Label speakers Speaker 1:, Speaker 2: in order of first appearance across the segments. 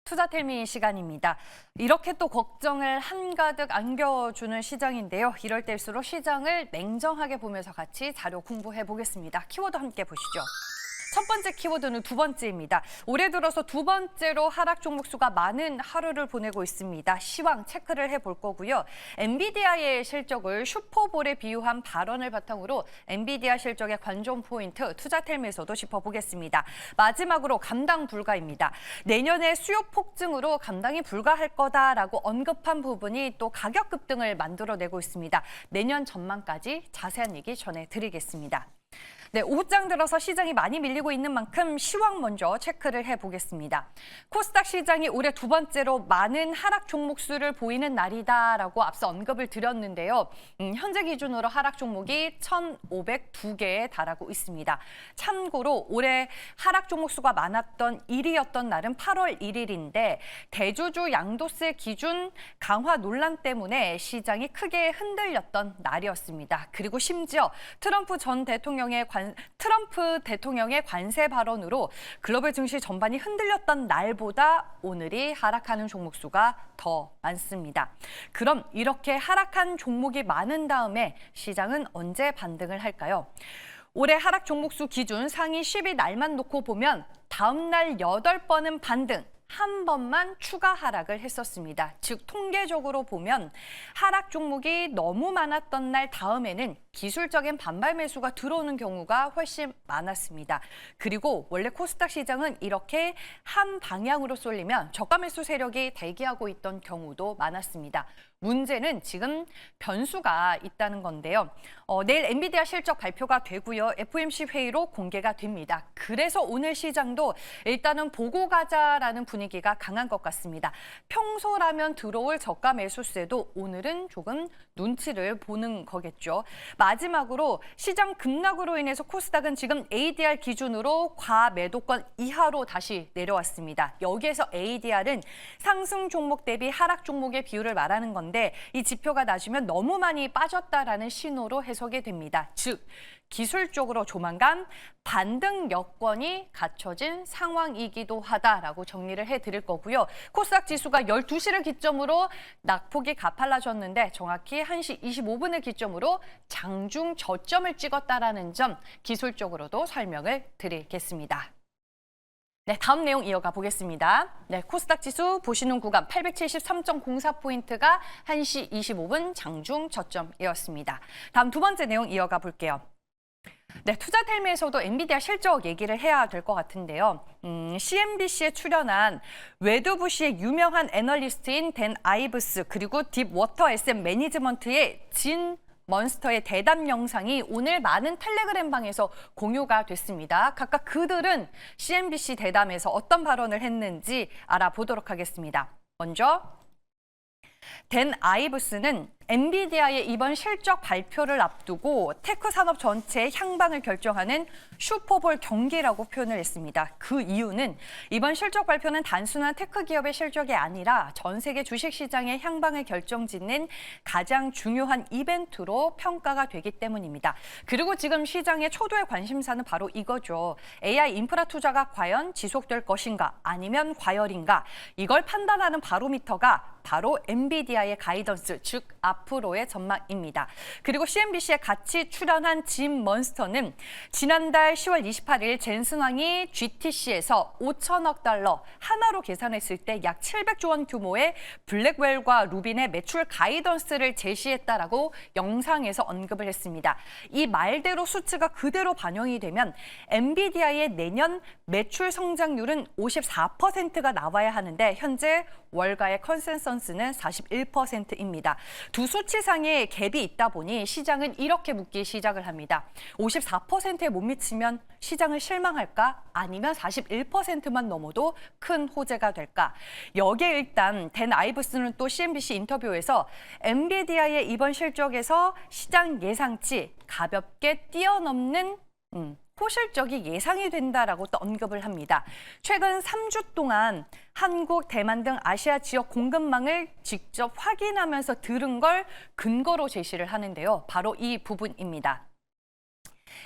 Speaker 1: 투자텔미 시간입니다. 이렇게 또 걱정을 한가득 안겨주는 시장인데요. 이럴 때일수록 시장을 냉정하게 보면서 같이 자료 공부해 보겠습니다. 키워드 함께 보시죠. 첫 번째 키워드는 두 번째입니다. 올해 들어서 두 번째로 하락 종목 수가 많은 하루를 보내고 있습니다. 시황 체크를 해볼 거고요. 엔비디아의 실적을 슈퍼볼에 비유한 발언을 바탕으로 엔비디아 실적의 관전 포인트 투자텔미에서도 짚어보겠습니다. 마지막으로 감당 불가입니다. 내년에 수요 폭증으로 감당이 불가할 거다라고 언급한 부분이 또 가격 급등을 만들어내고 있습니다. 내년 전망까지 자세한 얘기 전해드리겠습니다. 네, 오후장 들어서 시장이 많이 밀리고 있는 만큼 시황 먼저 체크를 해보겠습니다. 코스닥 시장이 올해 두 번째로 많은 하락 종목 수를 보이는 날이다라고 앞서 언급을 드렸는데요. 현재 기준으로 하락 종목이 1,502개에 달하고 있습니다. 참고로 올해 하락 종목 수가 많았던 1위였던 날은 8월 1일인데 대주주 양도세 기준 강화 논란 때문에 시장이 크게 흔들렸던 날이었습니다. 그리고 심지어 트럼프 대통령의 관세 발언으로 글로벌 증시 전반이 흔들렸던 날보다 오늘이 하락하는 종목 수가 더 많습니다. 그럼 이렇게 하락한 종목이 많은 다음에 시장은 언제 반등을 할까요? 올해 하락 종목 수 기준 상위 10위 날만 놓고 보면 다음 날 8번은 반등, 한 번만 추가 하락을 했었습니다. 즉 통계적으로 보면 하락 종목이 너무 많았던 날 다음에는 기술적인 반발 매수가 들어오는 경우가 훨씬 많았습니다. 그리고 원래 코스닥 시장은 이렇게 한 방향으로 쏠리면 저가 매수 세력이 대기하고 있던 경우도 많았습니다. 문제는 지금 변수가 있다는 건데요. 내일 엔비디아 실적 발표가 되고요. FOMC 회의로 공개가 됩니다. 그래서 오늘 시장도 일단은 보고 가자라는 분위기가 강한 것 같습니다. 평소라면 들어올 저가 매수세도 오늘은 조금 눈치를 보는 거겠죠. 마지막으로 시장 급락으로 인해서 코스닥은 지금 ADR 기준으로 과매도권 이하로 다시 내려왔습니다. 여기에서 ADR은 상승 종목 대비 하락 종목의 비율을 말하는 건데 이 지표가 낮으면 너무 많이 빠졌다라는 신호로 해석이 됩니다. 즉 기술적으로 조만간 반등 여건이 갖춰진 상황이기도 하다라고 정리를 해드릴 거고요. 코스닥 지수가 12시를 기점으로 낙폭이 가팔라졌는데 정확히 1시 25분을 기점으로 장중 저점을 찍었다라는 점 기술적으로도 설명을 드리겠습니다. 네, 다음 내용 이어가 보겠습니다. 네, 코스닥 지수 보시는 구간 873.04포인트가 1시 25분 장중 저점이었습니다. 다음 두 번째 내용 이어가 볼게요. 네, 투자텔미에서도 엔비디아 실적 얘기를 해야 될 것 같은데요. CNBC에 출연한 웨드부시의 유명한 애널리스트인 댄 아이브스 그리고 딥워터 에셋 매니지먼트의 진 먼스터의 대담 영상이 오늘 많은 텔레그램 방에서 공유가 됐습니다. 각각 그들은 CNBC 대담에서 어떤 발언을 했는지 알아보도록 하겠습니다. 먼저 댄 아이브스는 엔비디아의 이번 실적 발표를 앞두고 테크 산업 전체의 향방을 결정하는 슈퍼볼 경기라고 표현을 했습니다. 그 이유는 이번 실적 발표는 단순한 테크 기업의 실적이 아니라 전 세계 주식시장의 향방을 결정짓는 가장 중요한 이벤트로 평가가 되기 때문입니다. 그리고 지금 시장의 초도의 관심사는 바로 이거죠. AI 인프라 투자가 과연 지속될 것인가 아니면 과열인가 이걸 판단하는 바로미터가 바로 엔비디아의 가이던스, 즉 앞으로의 전망입니다. 그리고 CNBC에 같이 출연한 짐 먼스터는 지난달 10월 28일 젠슨 왕이 GTC에서 5천억 달러 하나로 계산했을 때 약 700조 원 규모의 블랙웰과 루빈의 매출 가이던스를 제시했다라고 영상에서 언급을 했습니다. 이 말대로 수치가 그대로 반영이 되면 엔비디아의 내년 매출 성장률은 54%가 나와야 하는데 현재 월가의 컨센서스는 41%입니다. 두 수치상의 갭이 있다 보니 시장은 이렇게 묻기 시작을 합니다. 54%에 못 미치면 시장을 실망할까? 아니면 41%만 넘어도 큰 호재가 될까? 여기에 일단 댄 아이브스는 또 CNBC 인터뷰에서 엔비디아의 이번 실적에서 시장 예상치 가볍게 뛰어넘는 호실적이 예상이 된다라고 또 언급을 합니다. 최근 3주 동안 한국, 대만 등 아시아 지역 공급망을 직접 확인하면서 들은 걸 근거로 제시를 하는데요. 바로 이 부분입니다.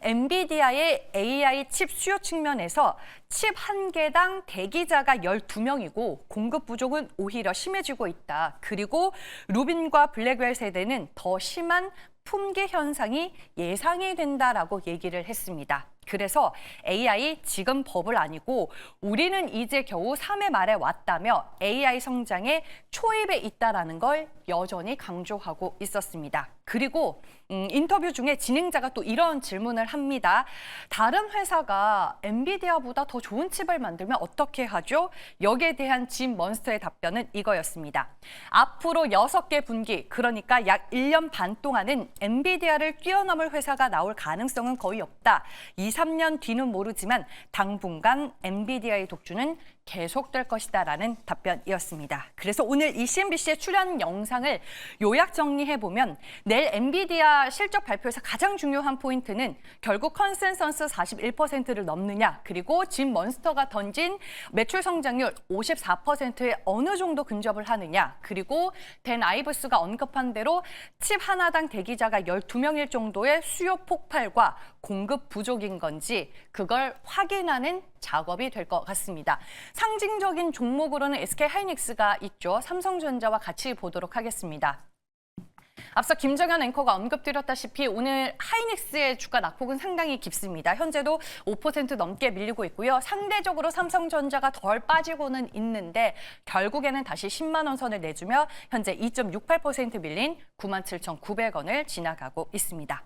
Speaker 1: 엔비디아의 AI 칩 수요 측면에서 칩 한 개당 대기자가 12명이고 공급 부족은 오히려 심해지고 있다. 그리고 루빈과 블랙웰 세대는 더 심한 품귀 현상이 예상이 된다라고 얘기를 했습니다. 그래서 AI 지금 버블 아니고 우리는 이제 겨우 3회 말에 왔다며 AI 성장의 초입에 있다라는 걸 여전히 강조하고 있었습니다. 그리고 인터뷰 중에 진행자가 또 이런 질문을 합니다. 다른 회사가 엔비디아보다 더 좋은 칩을 만들면 어떻게 하죠? 여기에 대한 짐 먼스터의 답변은 이거였습니다. 앞으로 6개 분기, 그러니까 약 1년 반 동안은 엔비디아를 뛰어넘을 회사가 나올 가능성은 거의 없다. 2, 3년 뒤는 모르지만 당분간 엔비디아의 독주는 계속될 것이다라는 답변이었습니다. 그래서 오늘 이 CNBC의 출연 영상을 요약 정리해보면 내일 엔비디아 실적 발표에서 가장 중요한 포인트는 결국 컨센서스 41%를 넘느냐, 그리고 짐 먼스터가 던진 매출 성장률 54%에 어느 정도 근접을 하느냐, 그리고 댄 아이브스가 언급한 대로 칩 하나당 대기자가 12명일 정도의 수요 폭발과 공급 부족인 건지 그걸 확인하는 작업이 될 것 같습니다. 상징적인 종목으로는 SK하이닉스가 있죠. 삼성전자와 같이 보도록 하겠습니다. 앞서 김정현 앵커가 언급드렸다시피 오늘 하이닉스의 주가 낙폭은 상당히 깊습니다. 현재도 5% 넘게 밀리고 있고요. 상대적으로 삼성전자가 덜 빠지고는 있는데 결국에는 다시 10만 원 선을 내주며 현재 2.68% 밀린 97,900원을 지나가고 있습니다.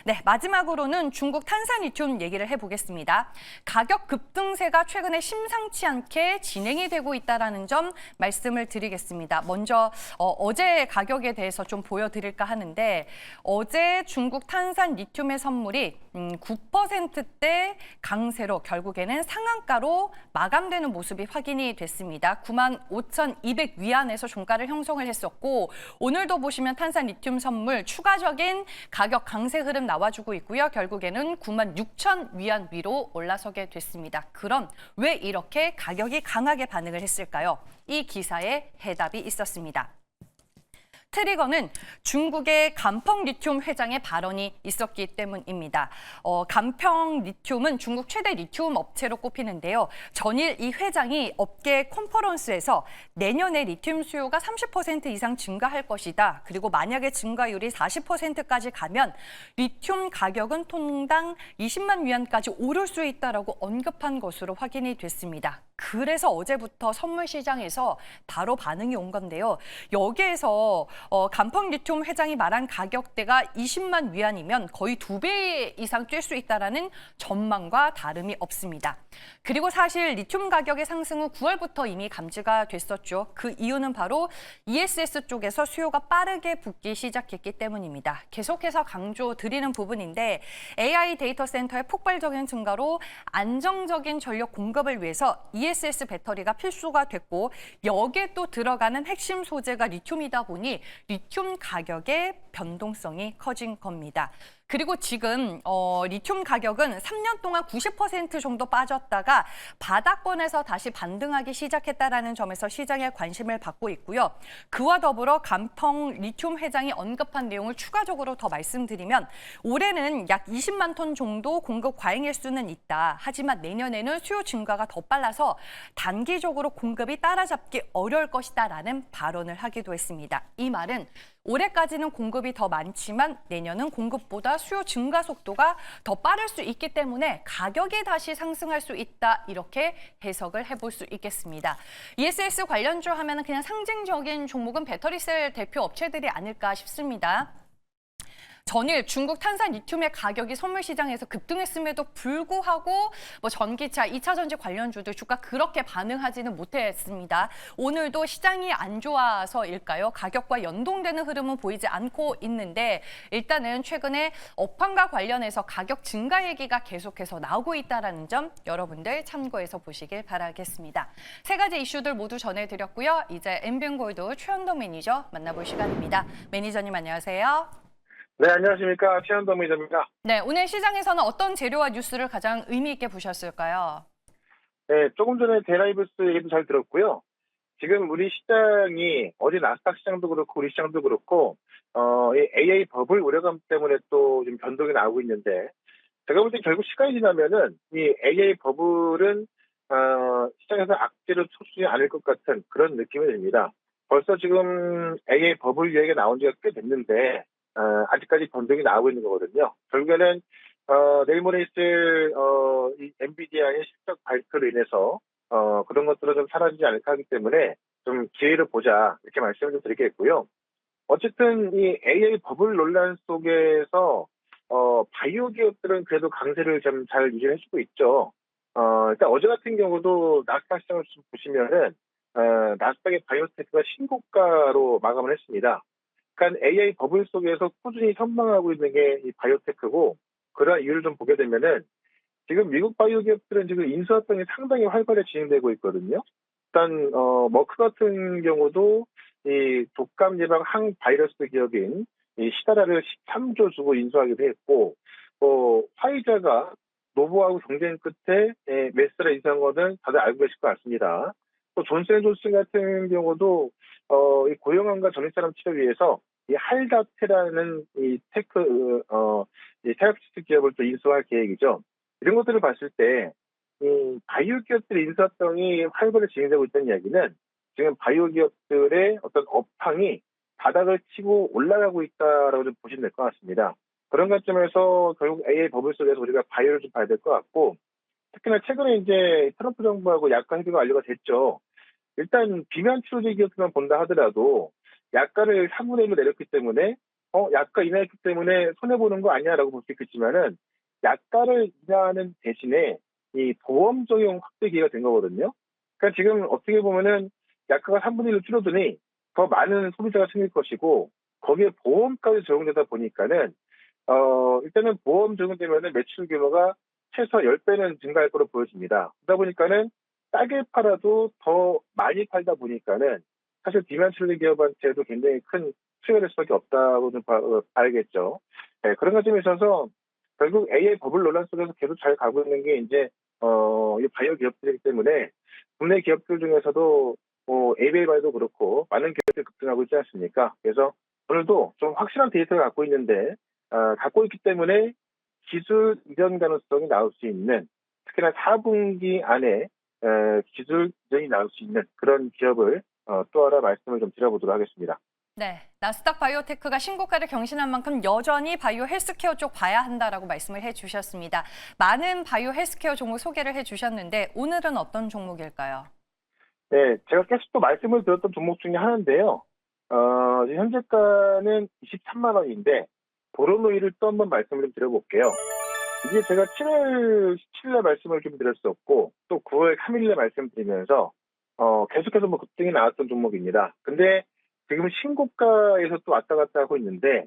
Speaker 1: 네, 마지막으로는 중국 탄산리튬 얘기를 해보겠습니다. 가격 급등세가 최근에 심상치 않게 진행이 되고 있다는 점 말씀을 드리겠습니다. 먼저 어제 가격에 대해서 좀 보여드릴까 하는데 어제 중국 탄산리튬의 선물이 9%대 강세로 결국에는 상한가로 마감되는 모습이 확인이 됐습니다. 95,200위안에서 종가를 형성을 했었고 오늘도 보시면 탄산리튬 선물 추가적인 가격 강세 흐름 나와주고 있고요. 결국에는 96,000위안 위로 올라서게 됐습니다. 그럼 왜 이렇게 가격이 강하게 반응을 했을까요? 이 기사에 해답이 있었습니다. 트리거는 중국의 간펑 리튬 회장의 발언이 있었기 때문입니다. 간펑 리튬은 중국 최대 리튬 업체로 꼽히는데요. 전일 이 회장이 업계 컨퍼런스에서 내년에 리튬 수요가 30% 이상 증가할 것이다. 그리고 만약에 증가율이 40%까지 가면 리튬 가격은 톤당 20만 위안까지 오를 수 있다라고 언급한 것으로 확인이 됐습니다. 그래서 어제부터 선물 시장에서 바로 반응이 온 건데요. 여기에서 간펑 리튬 회장이 말한 가격대가 20만 위안이면 거의 2배 이상 뛸 수 있다라는 전망과 다름이 없습니다. 그리고 사실 리튬 가격의 상승 후 9월부터 이미 감지가 됐었죠. 그 이유는 바로 ESS 쪽에서 수요가 빠르게 붙기 시작했기 때문입니다. 계속해서 강조드리는 부분인데 AI 데이터 센터의 폭발적인 증가로 안정적인 전력 공급을 위해서 ESS 배터리가 필수가 됐고 여기에 또 들어가는 핵심 소재가 리튬이다 보니 리튬 가격의 변동성이 커진 겁니다. 그리고 지금 리튬 가격은 3년 동안 90% 정도 빠졌다가 바닥권에서 다시 반등하기 시작했다라는 점에서 시장의 관심을 받고 있고요. 그와 더불어 간펑 리튬 회장이 언급한 내용을 추가적으로 더 말씀드리면 올해는 약 20만 톤 정도 공급 과잉일 수는 있다. 하지만 내년에는 수요 증가가 더 빨라서 단기적으로 공급이 따라잡기 어려울 것이다라는 발언을 하기도 했습니다. 이 말은 올해까지는 공급이 더 많지만 내년은 공급보다 수요 증가 속도가 더 빠를 수 있기 때문에 가격이 다시 상승할 수 있다. 이렇게 해석을 해볼 수 있겠습니다. ESS 관련주 하면 그냥 상징적인 종목은 배터리셀 대표 업체들이 아닐까 싶습니다. 전일 중국 탄산 리튬의 가격이 선물 시장에서 급등했음에도 불구하고 전기차, 2차 전지 관련주들 주가 그렇게 반응하지는 못했습니다. 오늘도 시장이 안 좋아서일까요? 가격과 연동되는 흐름은 보이지 않고 있는데 일단은 최근에 업황과 관련해서 가격 증가 얘기가 계속해서 나오고 있다는 점 여러분들 참고해서 보시길 바라겠습니다. 세 가지 이슈들 모두 전해드렸고요. 이제 엠비언골드 최현동 매니저 만나볼 시간입니다. 매니저님 안녕하세요.
Speaker 2: 네, 안녕하십니까. 최현동 매니저입니다.
Speaker 1: 네, 오늘 시장에서는 어떤 재료와 뉴스를 가장 의미 있게 보셨을까요?
Speaker 2: 네, 조금 전에 데라이브스 얘기도 잘 들었고요. 지금 우리 시장이 어제 나스닥 시장도 그렇고 우리 시장도 그렇고 이 AI 버블 우려감 때문에 또 좀 변동이 나오고 있는데 제가 볼 때 결국 시간이 지나면은 이 AI 버블은 시장에서 악재로 쳐주지 않을 것 같은 그런 느낌이 듭니다. 벌써 지금 AI 버블 이야기가 나온 지가 꽤 됐는데 아직까지 변동이 나오고 있는 거거든요. 결국에는 내일 모레 있을 이 엔비디아의 실적 발표로 인해서 그런 것들은 좀 사라지지 않을까 하기 때문에 좀 기회를 보자 이렇게 말씀을 좀 드리겠고요. 어쨌든 이 AI 버블 논란 속에서 바이오 기업들은 그래도 강세를 좀 잘 유지를 해주고 있죠. 일단 어제 같은 경우도 나스닥 시장을 좀 보시면은 나스닥의 바이오테크가 신고가로 마감을 했습니다. 그러니까 AI 버블 속에서 꾸준히 선방하고 있는 게 이 바이오테크고 그러한 이유를 좀 보게 되면은 지금 미국 바이오 기업들은 지금 인수 활동이 상당히 활발히 진행되고 있거든요. 일단 머크 같은 경우도 이 독감 예방 항바이러스 기업인 이 시다라를 13조 주고 인수하기도 했고, 화이자가 노보하고 경쟁 끝에 메스라 인수한 거는 다들 알고 계실 것 같습니다. 또 존슨앤존슨 같은 경우도 이 고령암과 전립사람 치료 위해서 이 할다테라는 이 이 테라피스트 기업을 또 인수할 계획이죠. 이런 것들을 봤을 때, 이 바이오 기업들의 인수 활동이 활발히 진행되고 있다는 이야기는 지금 바이오 기업들의 어떤 업황이 바닥을 치고 올라가고 있다라고 좀 보시면 될 것 같습니다. 그런 관점에서 결국 AI 버블 속에서 우리가 바이오를 좀 봐야 될 것 같고, 특히나 최근에 이제 트럼프 정부하고 약간 협의가 완료가 됐죠. 일단 비만 치료제 기업들만 본다 하더라도 약가를 3분의 1로 내렸기 때문에 약가 인하했기 때문에 손해보는 거 아니야라고 볼 수 있겠지만은 약가를 인하하는 대신에 이 보험 적용 확대 기회가 된 거거든요. 그러니까 지금 어떻게 보면은 약가가 3분의 1로 줄어드니 더 많은 소비자가 생길 것이고 거기에 보험까지 적용되다 보니까는 일단은 보험 적용되면은 매출 규모가 최소 10배는 증가할 거로 보여집니다. 그러다 보니까는 싸게 팔아도 더 많이 팔다 보니까는 사실 비만 치료제 기업한테도 굉장히 큰 수혜가 될 수밖에 없다고 좀 봐야겠죠. 네, 그런 관점에 있어서 결국 AI 버블 논란 속에서 계속 잘 가고 있는 게 이제 이 바이오 기업들이기 때문에 국내 기업들 중에서도 ABL바이오도 그렇고 많은 기업들이 급등하고 있지 않습니까? 그래서 오늘도 좀 확실한 데이터를 갖고 있는데 갖고 있기 때문에 기술 이전 가능성이 나올 수 있는 특히나 4분기 안에 기술 이전이 나올 수 있는 그런 기업을 또 하나 말씀을 좀 드려보도록 하겠습니다.
Speaker 1: 네, 나스닥 바이오테크가 신고가를 경신한 만큼 여전히 바이오 헬스케어 쪽 봐야 한다라고 말씀을 해주셨습니다. 많은 바이오 헬스케어 종목 소개를 해주셨는데 오늘은 어떤 종목일까요?
Speaker 2: 네, 제가 계속 또 말씀을 드렸던 종목 중에 하나인데요. 현재가는 23만 원인데 보로노이를 또 한번 말씀을 좀 드려볼게요. 이게 제가 7월 17일에 말씀을 좀 드렸었고 또 9월 3일에 말씀드리면서 계속해서 뭐 급등이 나왔던 종목입니다. 근데 지금 신고가에서 또 왔다 갔다 하고 있는데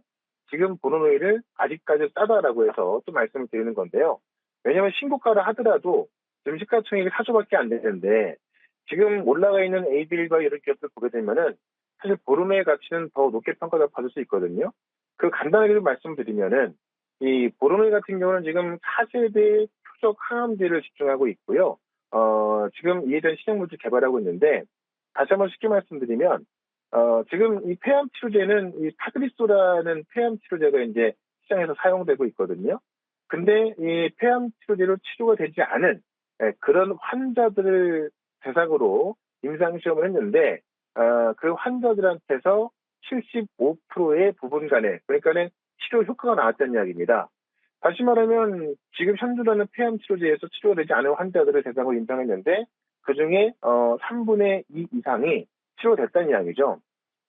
Speaker 2: 지금 보노노이를 아직까지 싸다라고 해서 또 말씀을 드리는 건데요. 왜냐하면 신고가를 하더라도 지금 시가총액이 4조밖에 안 되는데 지금 올라가 있는 에이빌과 이런 기업들 보게 되면은 사실 보르메의 가치는 더 높게 평가받을 수 있거든요. 그 간단하게 좀 말씀드리면은 이 보르메 같은 경우는 지금 4세대 표적 항암제를 집중하고 있고요. 지금 이에 대한 시장 물질 개발하고 있는데 다시 한번 쉽게 말씀드리면 지금 이 폐암 치료제는 이 타그리소라는 폐암 치료제가 이제 시장에서 사용되고 있거든요. 근데 이 폐암 치료제로 치료가 되지 않은 그런 환자들을 대상으로 임상시험을 했는데 그 환자들한테서 75%의 부분 간에 그러니까는 치료 효과가 나왔다는 이야기입니다. 다시 말하면 지금 현존하는 폐암 치료제에서 치료가 되지 않은 환자들을 대상으로 임상했는데 그중에 3분의 2 이상이 치료됐다는 이야기죠.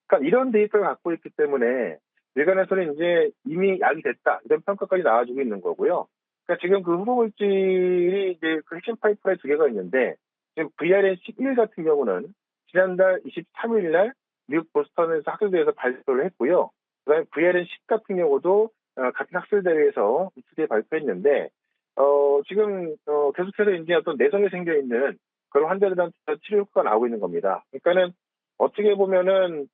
Speaker 2: 그러니까 이런 데이터를 갖고 있기 때문에 외관에서는 이제 이미 약이 됐다 이런 평가까지 나와주고 있는 거고요. 그러니까 지금 그 후보 물질이 이제 그 핵심 파이프라인 두 개가 있는데 지금 VRN11 같은 경우는 지난달 23일 날 미국 보스턴에서 학술대회에서 발표를 했고요. 그다음에 VRN10 같은 경우도 같은 학술대회에서 이틀 발표했는데 지금 계속해서 이제 어떤 내성이 생겨 있는 그런 환자들한테 치료 효과가 나오고 있는 겁니다. 그러니까는 어떻게 보면은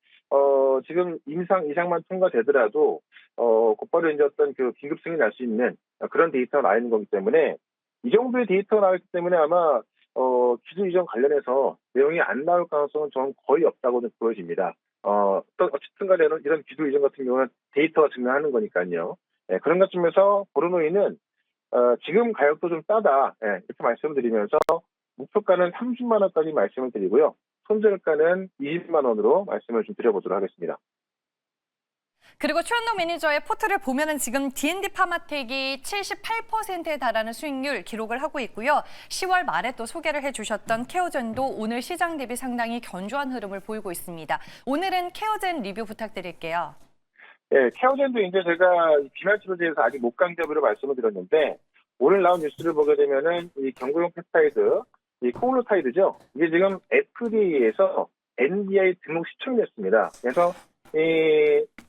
Speaker 2: 지금 임상 이상만 통과되더라도 곧바로 이제 어떤 그 긴급 승인이 날 수 있는 그런 데이터가 나와 있는 거기 때문에 이 정도의 데이터가 나왔기 때문에 아마 기술 이전 관련해서 내용이 안 나올 가능성은 저는 거의 없다고 보여집니다. 어쨌든 간에 이런 기술 이전 같은 경우는 데이터가 증명하는 거니까요. 네, 그런 것쯤에서 보르노이는 지금 가격도 좀 싸다. 예, 이렇게 말씀드리면서 목표가는 30만 원까지 말씀을 드리고요. 손절가는 20만 원으로 말씀을 좀 드려보도록 하겠습니다.
Speaker 1: 그리고 최현동 매니저의 포트를 보면은 지금 D&D 파마텍이 78%에 달하는 수익률 기록을 하고 있고요. 10월 말에 또 소개를 해주셨던 케어젠도 오늘 시장 대비 상당히 견조한 흐름을 보이고 있습니다. 오늘은 케어젠 리뷰 부탁드릴게요.
Speaker 2: 예, 케어젠도 이제 제가 비만 치료제에서 아직 목강접으로 말씀을 드렸는데 오늘 나온 뉴스를 보게 되면은 이 경구용 펩타이드, 이 코글로타이드죠. 이게 지금 FDA에서 NDA 등록 시청됐습니다. 그래서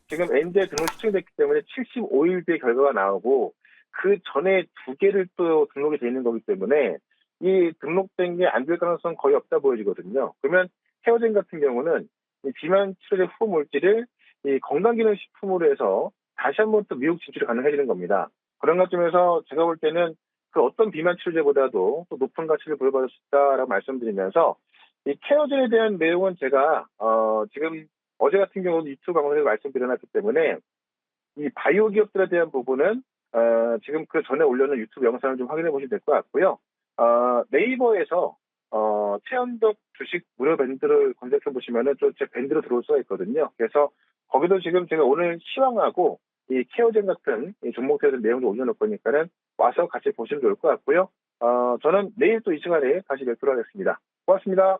Speaker 2: 지금 NDA 등록 시청됐기 때문에 75일 뒤에 결과가 나오고 그 전에 두 개를 또 등록이 돼 있는 거기 때문에 이 등록된 게 안 될 가능성 거의 없다 보여지거든요. 그러면 케어젠 같은 경우는 이 비만 치료제 후보 물질을 이 건강기능식품으로 해서 다시 한번 또 미국 진출이 가능해지는 겁니다. 그런 관점에서 제가 볼 때는 그 어떤 비만 치료제보다도 또 높은 가치를 부여받을 수 있다라고 말씀드리면서 이 케어젠에 대한 내용은 제가 지금 어제 같은 경우도 유튜브 방송에서 말씀드려놨기 때문에 이 바이오 기업들에 대한 부분은 지금 그 전에 올려놓은 유튜브 영상을 좀 확인해 보시면 될 것 같고요. 네이버에서 최현덕 주식 무료 밴드를 검색해 보시면은 또 제 밴드로 들어올 수가 있거든요. 그래서 거기도 지금 제가 오늘 시황하고 이 케어젠 같은 이 종목들에 대한 내용도 올려놓을 거니까는 와서 같이 보시면 좋을 것 같고요. 저는 내일 또 이 시간에 다시 뵙도록 하겠습니다. 고맙습니다.